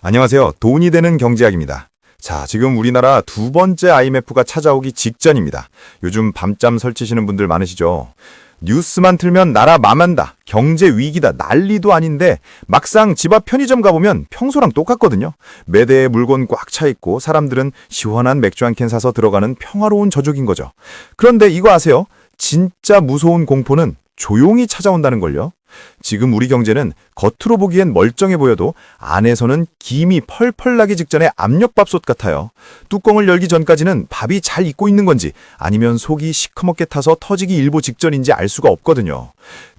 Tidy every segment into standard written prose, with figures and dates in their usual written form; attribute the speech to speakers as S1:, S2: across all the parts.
S1: 안녕하세요. 돈이 되는 경제학입니다. 자, 지금 우리나라 두 번째 IMF가 찾아오기 직전입니다. 요즘 밤잠 설치시는 분들 많으시죠? 뉴스만 틀면 나라 망한다, 경제 위기다, 난리도 아닌데 막상 집 앞 편의점 가보면 평소랑 똑같거든요. 매대에 물건 꽉 차 있고 사람들은 시원한 맥주 한 캔 사서 들어가는 평화로운 저녁인 거죠. 그런데 이거 아세요? 진짜 무서운 공포는 조용히 찾아온다는 걸요. 지금 우리 경제는 겉으로 보기엔 멀쩡해 보여도 안에서는 김이 펄펄 나기 직전의 압력밥솥 같아요. 뚜껑을 열기 전까지는 밥이 잘 익고 있는 건지 아니면 속이 시커멓게 타서 터지기 일보 직전인지 알 수가 없거든요.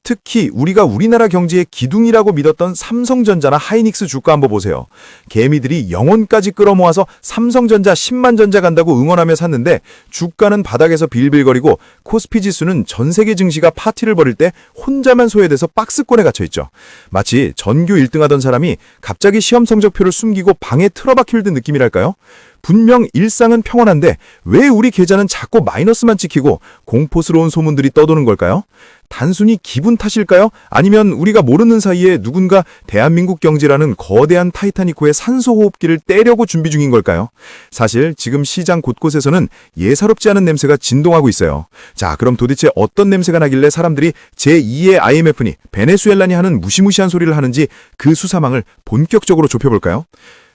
S1: 특히 우리가 우리나라 경제의 기둥이라고 믿었던 삼성전자나 하이닉스 주가 한번 보세요. 개미들이 영혼까지 끌어모아서 삼성전자 10만 전자 간다고 응원하며 샀는데 주가는 바닥에서 빌빌거리고 코스피 지수는 전 세계 증시가 파티를 벌일 때 혼자만 소외돼서 박스권에 갇혀있죠. 마치 전교 1등하던 사람이 갑자기 시험 성적표를 숨기고 방에 틀어박힐 듯 느낌이랄까요? 분명 일상은 평온한데 왜 우리 계좌는 자꾸 마이너스만 찍히고 공포스러운 소문들이 떠도는 걸까요? 단순히 기분 탓일까요? 아니면 우리가 모르는 사이에 누군가 대한민국 경제라는 거대한 타이타닉호의 산소호흡기를 떼려고 준비 중인 걸까요? 사실 지금 시장 곳곳에서는 예사롭지 않은 냄새가 진동하고 있어요. 자, 그럼 도대체 어떤 냄새가 나길래 사람들이 제2의 IMF니 베네수엘라니 하는 무시무시한 소리를 하는지 그 수사망을 본격적으로 좁혀볼까요?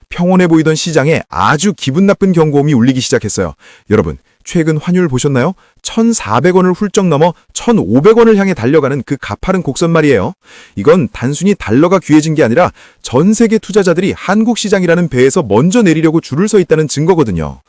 S1: 평온해 보이던 시장에 아주 기분 나쁜 경고음이 울리기 시작했어요. 여러분, 최근 환율 보셨나요? 1,400원을 훌쩍 넘어 1,500원을 향해 달려가는 그 가파른 곡선 말이에요. 이건 단순히 달러가 귀해진 게 아니라 전 세계 투자자들이 한국 시장이라는 배에서 먼저 내리려고 줄을 서 있다는 증거거든요.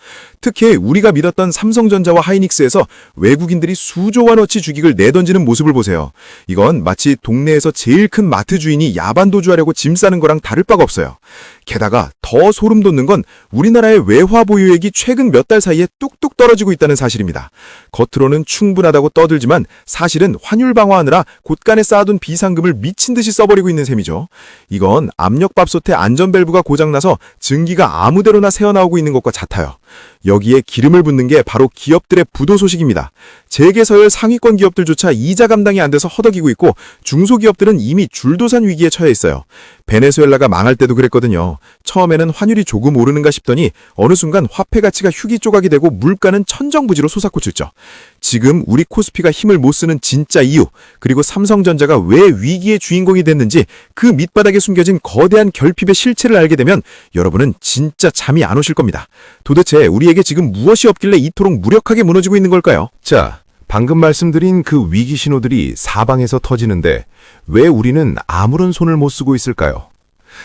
S1: 특히 우리가 믿었던 삼성전자와 하이닉스에서 외국인들이 수조 원어치 주식을 내던지는 모습을 보세요. 이건 마치 동네에서 제일 큰 마트 주인이 야반 도주하려고 짐 싸는 거랑 다를 바가 없어요. 게다가 더 소름 돋는 건 우리나라의 외화 보유액이 최근 몇 달 사이에 뚝뚝 떨어지고 있다는 사실입니다. 겉으로는 충분하다고 떠들지만 사실은 환율 방어하느라 곳간에 쌓아둔 비상금을 미친 듯이 써버리고 있는 셈이죠. 이건 압력밥솥의 안전밸브가 고장나서 증기가 아무데로나 새어나오고 있는 것과 같아요. 여기에 기름을 붓는 게 바로 기업들의 부도 소식입니다. 재계서열 상위권 기업들조차 이자 감당이 안 돼서 허덕이고 있고 중소기업들은 이미 줄도산 위기에 처해 있어요. 베네수엘라가 망할 때도 그랬거든요. 처음에는 환율이 조금 오르는가 싶더니 어느 순간 화폐 가치가 휴기 조각이 되고 물가는 천정부지로 솟아코쳤죠. 지금 우리 코스피가 힘을 못 쓰는 진짜 이유, 그리고 삼성전자가 왜 위기의 주인공이 됐는지 그 밑바닥에 숨겨진 거대한 결핍의 실체를 알게 되면 여러분은 진짜 잠이 안 오실 겁니다. 도대체 우리에게 지금 무엇이 없길래 이토록 무력하게 무너지고 있는 걸까요?
S2: 자, 방금 말씀드린 그 위기 신호들이 사방에서 터지는데 왜 우리는 아무런 손을 못 쓰고 있을까요?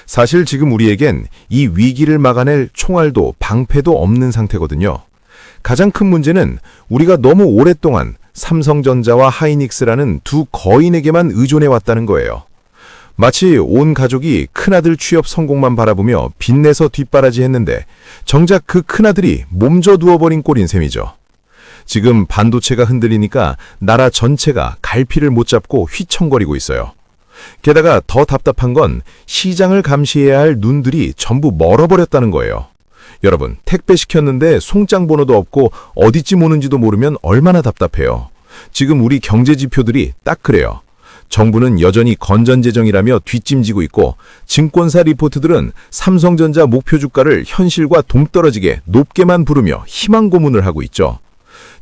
S2: 사실 지금 우리에겐 이 위기를 막아낼 총알도 방패도 없는 상태거든요. 가장 큰 문제는 우리가 너무 오랫동안 삼성전자와 하이닉스라는 두 거인에게만 의존해왔다는 거예요. 마치 온 가족이 큰아들 취업 성공만 바라보며 빚내서 뒷바라지 했는데 정작 그 큰아들이 몸져 누워버린 꼴인 셈이죠. 지금 반도체가 흔들리니까 나라 전체가 갈피를 못 잡고 휘청거리고 있어요. 게다가 더 답답한 건 시장을 감시해야 할 눈들이 전부 멀어버렸다는 거예요. 여러분, 택배 시켰는데 송장 번호도 없고 어디쯤 오는지도 모르면 얼마나 답답해요. 지금 우리 경제 지표들이 딱 그래요. 정부는 여전히 건전재정이라며 뒷짐지고 있고 증권사 리포트들은 삼성전자 목표 주가를 현실과 동떨어지게 높게만 부르며 희망 고문을 하고 있죠.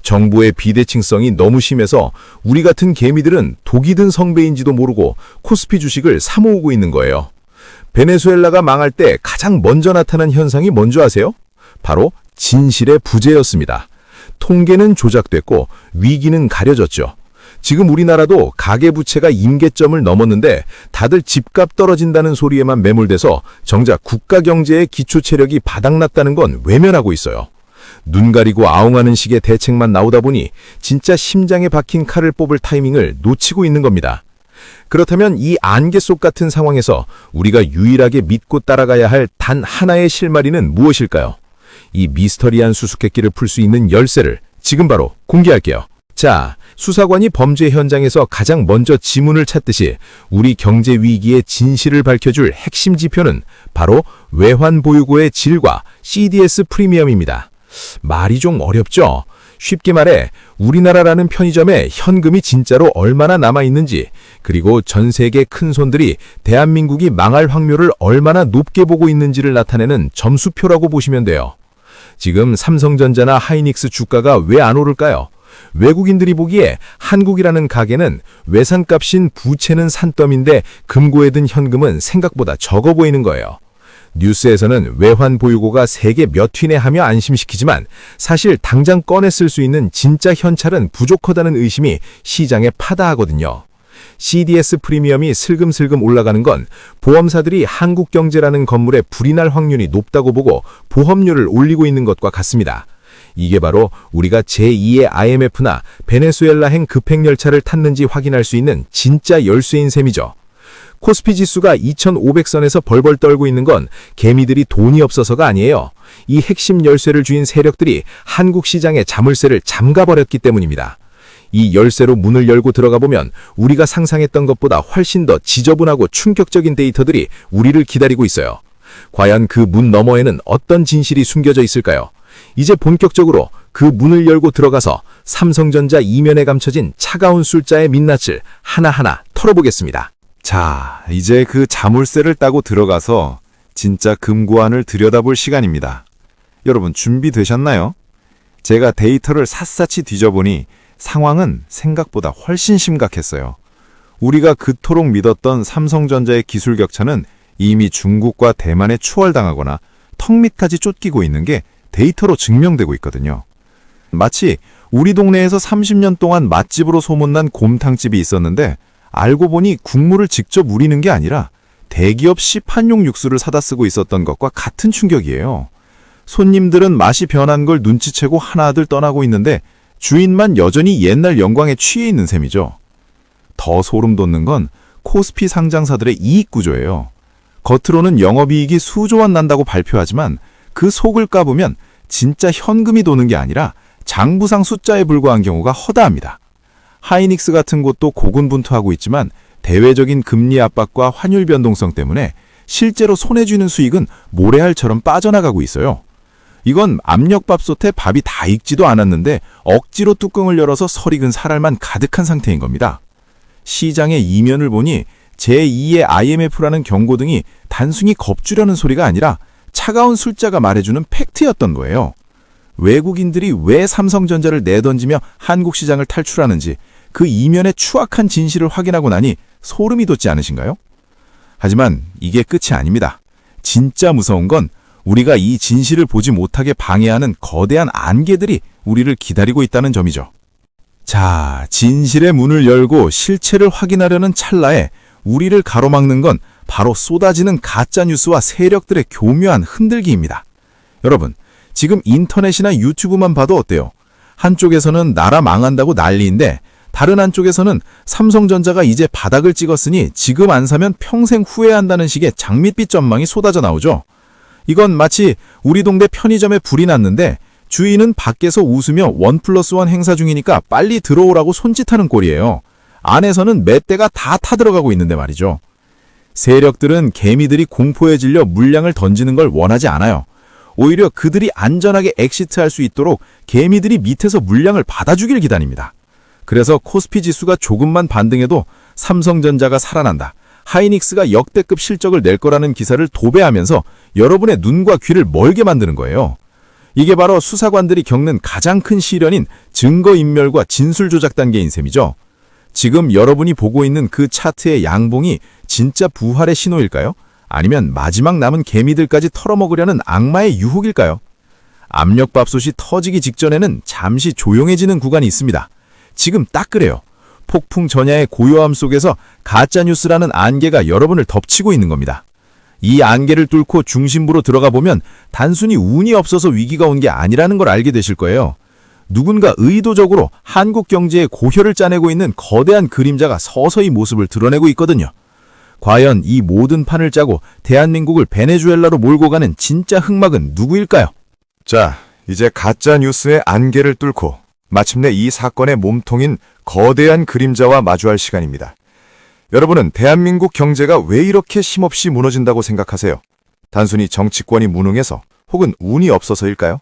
S2: 정부의 비대칭성이 너무 심해서 우리 같은 개미들은 독이 든 성배인지도 모르고 코스피 주식을 사모으고 있는 거예요. 베네수엘라가 망할 때 가장 먼저 나타난 현상이 뭔지 아세요? 바로 진실의 부재였습니다. 통계는 조작됐고 위기는 가려졌죠. 지금 우리나라도 가계부채가 임계점을 넘었는데 다들 집값 떨어진다는 소리에만 매몰돼서 정작 국가경제의 기초체력이 바닥났다는 건 외면하고 있어요. 눈 가리고 아웅하는 식의 대책만 나오다 보니 진짜 심장에 박힌 칼을 뽑을 타이밍을 놓치고 있는 겁니다. 그렇다면 이 안개 속 같은 상황에서 우리가 유일하게 믿고 따라가야 할 단 하나의 실마리는 무엇일까요? 이 미스터리한 수수께끼를 풀 수 있는 열쇠를 지금 바로 공개할게요. 자, 수사관이 범죄 현장에서 가장 먼저 지문을 찾듯이 우리 경제 위기의 진실을 밝혀줄 핵심 지표는 바로 외환 보유고의 질과 CDS 프리미엄입니다. 말이 좀 어렵죠? 쉽게 말해 우리나라라는 편의점에 현금이 진짜로 얼마나 남아있는지, 그리고 전 세계 큰손들이 대한민국이 망할 확률을 얼마나 높게 보고 있는지를 나타내는 점수표라고 보시면 돼요. 지금 삼성전자나 하이닉스 주가가 왜 안 오를까요? 외국인들이 보기에 한국이라는 가게는 외상값인 부채는 산더미인데 금고에 든 현금은 생각보다 적어 보이는 거예요. 뉴스에서는 외환 보유고가 세계 몇 위네 하며 안심시키지만 사실 당장 꺼내 쓸 수 있는 진짜 현찰은 부족하다는 의심이 시장에 파다하거든요. CDS 프리미엄이 슬금슬금 올라가는 건 보험사들이 한국경제라는 건물에 불이 날 확률이 높다고 보고 보험료를 올리고 있는 것과 같습니다. 이게 바로 우리가 제2의 IMF나 베네수엘라행 급행열차를 탔는지 확인할 수 있는 진짜 열쇠인 셈이죠. 코스피 지수가 2,500선에서 벌벌 떨고 있는 건 개미들이 돈이 없어서가 아니에요. 이 핵심 열쇠를 쥐인 세력들이 한국 시장의 자물쇠를 잠가버렸기 때문입니다. 이 열쇠로 문을 열고 들어가 보면 우리가 상상했던 것보다 훨씬 더 지저분하고 충격적인 데이터들이 우리를 기다리고 있어요. 과연 그 문 너머에는 어떤 진실이 숨겨져 있을까요? 이제 본격적으로 그 문을 열고 들어가서 삼성전자 이면에 감춰진 차가운 숫자의 민낯을 하나하나 털어보겠습니다.
S1: 자, 이제 그 자물쇠를 따고 들어가서 진짜 금고안을 들여다볼 시간입니다. 여러분 준비되셨나요? 제가 데이터를 샅샅이 뒤져보니 상황은 생각보다 훨씬 심각했어요. 우리가 그토록 믿었던 삼성전자의 기술 격차는 이미 중국과 대만에 추월당하거나 턱 밑까지 쫓기고 있는 게 데이터로 증명되고 있거든요. 마치 우리 동네에서 30년 동안 맛집으로 소문난 곰탕집이 있었는데 알고 보니 국물을 직접 우리는 게 아니라 대기업 시판용 육수를 사다 쓰고 있었던 것과 같은 충격이에요. 손님들은 맛이 변한 걸 눈치채고 하나둘 떠나고 있는데 주인만 여전히 옛날 영광에 취해 있는 셈이죠. 더 소름 돋는 건 코스피 상장사들의 이익 구조예요. 겉으로는 영업이익이 수조 원 난다고 발표하지만 그 속을 까보면 진짜 현금이 도는 게 아니라 장부상 숫자에 불과한 경우가 허다합니다. 하이닉스 같은 곳도 고군분투하고 있지만 대외적인 금리 압박과 환율 변동성 때문에 실제로 손에 쥐는 수익은 모래알처럼 빠져나가고 있어요. 이건 압력밥솥에 밥이 다 익지도 않았는데 억지로 뚜껑을 열어서 설익은 살알만 가득한 상태인 겁니다. 시장의 이면을 보니 제2의 IMF라는 경고등이 단순히 겁주려는 소리가 아니라 차가운 숫자가 말해주는 팩트였던 거예요. 외국인들이 왜 삼성전자를 내던지며 한국 시장을 탈출하는지 그 이면의 추악한 진실을 확인하고 나니 소름이 돋지 않으신가요? 하지만 이게 끝이 아닙니다. 진짜 무서운 건 우리가 이 진실을 보지 못하게 방해하는 거대한 안개들이 우리를 기다리고 있다는 점이죠. 자, 진실의 문을 열고 실체를 확인하려는 찰나에 우리를 가로막는 건 바로 쏟아지는 가짜뉴스와 세력들의 교묘한 흔들기입니다. 여러분, 지금 인터넷이나 유튜브만 봐도 어때요? 한쪽에서는 나라 망한다고 난리인데 다른 한쪽에서는 삼성전자가 이제 바닥을 찍었으니 지금 안 사면 평생 후회한다는 식의 장밋빛 전망이 쏟아져 나오죠. 이건 마치 우리 동네 편의점에 불이 났는데 주인은 밖에서 웃으며 1+1 행사 중이니까 빨리 들어오라고 손짓하는 꼴이에요. 안에서는 맷대가 다 타들어가고 있는데 말이죠. 세력들은 개미들이 공포에 질려 물량을 던지는 걸 원하지 않아요. 오히려 그들이 안전하게 엑시트할 수 있도록 개미들이 밑에서 물량을 받아주길 기다립니다. 그래서 코스피 지수가 조금만 반등해도 삼성전자가 살아난다, 하이닉스가 역대급 실적을 낼 거라는 기사를 도배하면서 여러분의 눈과 귀를 멀게 만드는 거예요. 이게 바로 수사관들이 겪는 가장 큰 시련인 증거인멸과 진술조작 단계인 셈이죠. 지금 여러분이 보고 있는 그 차트의 양봉이 진짜 부활의 신호일까요? 아니면 마지막 남은 개미들까지 털어먹으려는 악마의 유혹일까요? 압력밥솥이 터지기 직전에는 잠시 조용해지는 구간이 있습니다. 지금 딱 그래요. 폭풍 전야의 고요함 속에서 가짜뉴스라는 안개가 여러분을 덮치고 있는 겁니다. 이 안개를 뚫고 중심부로 들어가 보면 단순히 운이 없어서 위기가 온 게 아니라는 걸 알게 되실 거예요. 누군가 의도적으로 한국 경제의 고혈을 짜내고 있는 거대한 그림자가 서서히 모습을 드러내고 있거든요. 과연 이 모든 판을 짜고 대한민국을 베네수엘라로 몰고 가는 진짜 흑막은 누구일까요? 자, 이제 가짜 뉴스의 안개를 뚫고 마침내 이 사건의 몸통인 거대한 그림자와 마주할 시간입니다. 여러분은 대한민국 경제가 왜 이렇게 힘없이 무너진다고 생각하세요? 단순히 정치권이 무능해서 혹은 운이 없어서일까요?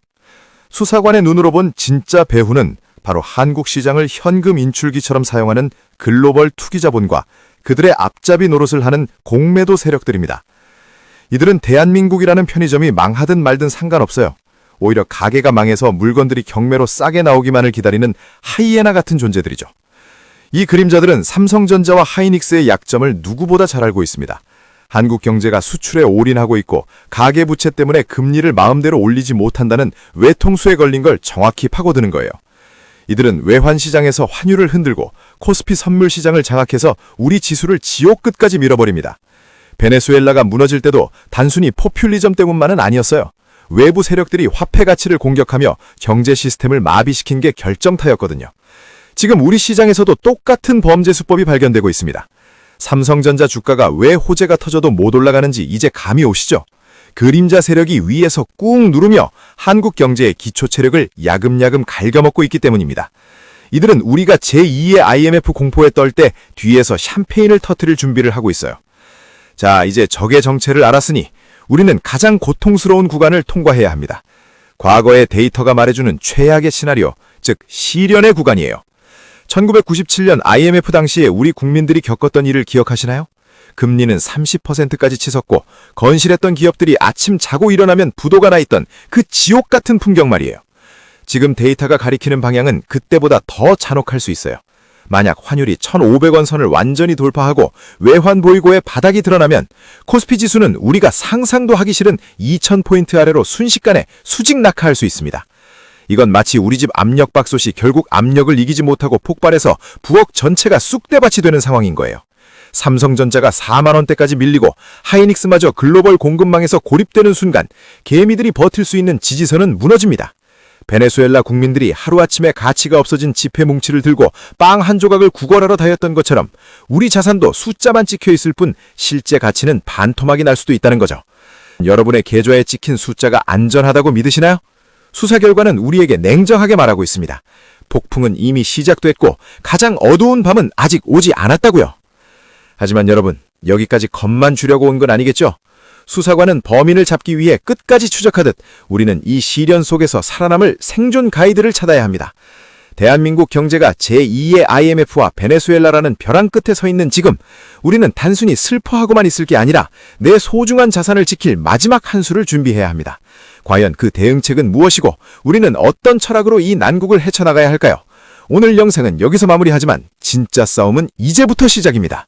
S2: 수사관의 눈으로 본 진짜 배후는 바로 한국 시장을 현금 인출기처럼 사용하는 글로벌 투기자본과 그들의 앞잡이 노릇을 하는 공매도 세력들입니다. 이들은 대한민국이라는 편의점이 망하든 말든 상관없어요. 오히려 가게가 망해서 물건들이 경매로 싸게 나오기만을 기다리는 하이에나 같은 존재들이죠. 이 그림자들은 삼성전자와 하이닉스의 약점을 누구보다 잘 알고 있습니다. 한국 경제가 수출에 올인하고 있고 가계부채 때문에 금리를 마음대로 올리지 못한다는 외통수에 걸린 걸 정확히 파고드는 거예요. 이들은 외환시장에서 환율을 흔들고 코스피 선물시장을 장악해서 우리 지수를 지옥 끝까지 밀어버립니다. 베네수엘라가 무너질 때도 단순히 포퓰리즘 때문만은 아니었어요. 외부 세력들이 화폐 가치를 공격하며 경제 시스템을 마비시킨 게 결정타였거든요. 지금 우리 시장에서도 똑같은 범죄 수법이 발견되고 있습니다. 삼성전자 주가가 왜 호재가 터져도 못 올라가는지 이제 감이 오시죠? 그림자 세력이 위에서 꾹 누르며 한국 경제의 기초 체력을 야금야금 갉아먹고 있기 때문입니다. 이들은 우리가 제2의 IMF 공포에 떨 때 뒤에서 샴페인을 터뜨릴 준비를 하고 있어요. 자, 이제 적의 정체를 알았으니 우리는 가장 고통스러운 구간을 통과해야 합니다. 과거의 데이터가 말해주는 최악의 시나리오, 즉 시련의 구간이에요. 1997년 IMF 당시에 우리 국민들이 겪었던 일을 기억하시나요? 금리는 30%까지 치솟고 건실했던 기업들이 아침 자고 일어나면 부도가 나 있던 그 지옥 같은 풍경 말이에요. 지금 데이터가 가리키는 방향은 그때보다 더 잔혹할 수 있어요. 만약 환율이 1,500원 선을 완전히 돌파하고 외환 보유고의 바닥이 드러나면 코스피 지수는 우리가 상상도 하기 싫은 2,000포인트 아래로 순식간에 수직 낙하할 수 있습니다. 이건 마치 우리 집 압력밥솥이 결국 압력을 이기지 못하고 폭발해서 부엌 전체가 쑥대밭이 되는 상황인 거예요. 삼성전자가 4만 원대까지 밀리고 하이닉스마저 글로벌 공급망에서 고립되는 순간 개미들이 버틸 수 있는 지지선은 무너집니다. 베네수엘라 국민들이 하루아침에 가치가 없어진 지폐 뭉치를 들고 빵 한 조각을 구걸하러 다녔던 것처럼 우리 자산도 숫자만 찍혀 있을 뿐 실제 가치는 반토막이 날 수도 있다는 거죠. 여러분의 계좌에 찍힌 숫자가 안전하다고 믿으시나요? 수사 결과는 우리에게 냉정하게 말하고 있습니다. 폭풍은 이미 시작됐고 가장 어두운 밤은 아직 오지 않았다고요. 하지만 여러분, 여기까지 겁만 주려고 온 건 아니겠죠? 수사관은 범인을 잡기 위해 끝까지 추적하듯 우리는 이 시련 속에서 살아남을 생존 가이드를 찾아야 합니다. 대한민국 경제가 제2의 IMF와 베네수엘라라는 벼랑 끝에 서 있는 지금 우리는 단순히 슬퍼하고만 있을 게 아니라 내 소중한 자산을 지킬 마지막 한 수를 준비해야 합니다. 과연 그 대응책은 무엇이고 우리는 어떤 철학으로 이 난국을 헤쳐나가야 할까요? 오늘 영상은 여기서 마무리하지만 진짜 싸움은 이제부터 시작입니다.